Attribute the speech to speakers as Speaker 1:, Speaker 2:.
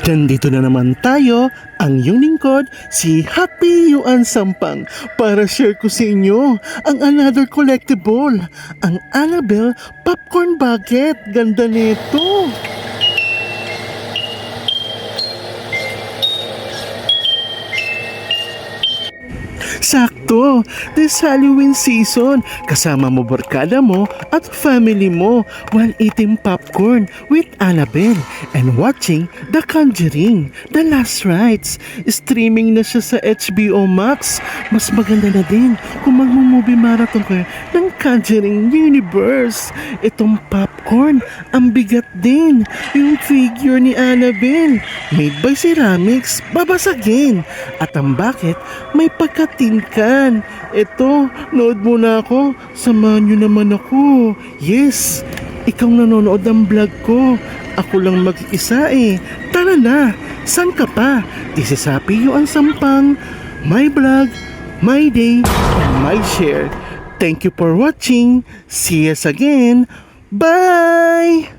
Speaker 1: Nandito na naman tayo, ang iyong lingkod, si Happy Yuan Sampang, para share ko sa inyo ang another collectible, ang Annabelle Popcorn Bucket. Ganda nito. Sakto, this Halloween season, kasama mo barkada mo at family mo while eating popcorn with Annabelle and watching The Conjuring, The Last Rites. Streaming na siya sa HBO Max. Mas maganda na din kung magmo-movie marathon kayo ng Conjuring Universe. Itong popcorn, ang bigat din. Yung figure ni Annabelle, made by ceramics, babasagin. At ang bucket, may pagkatin kan. Ito, nood muna ako. Samahan nyo naman ako. Yes, ikaw nanonood ng vlog ko. Ako lang mag-isa eh. Tara na, saan ka pa? This is Happy Yuan Sampang. My vlog, my day, and my share. Thank you for watching. See us again. Bye!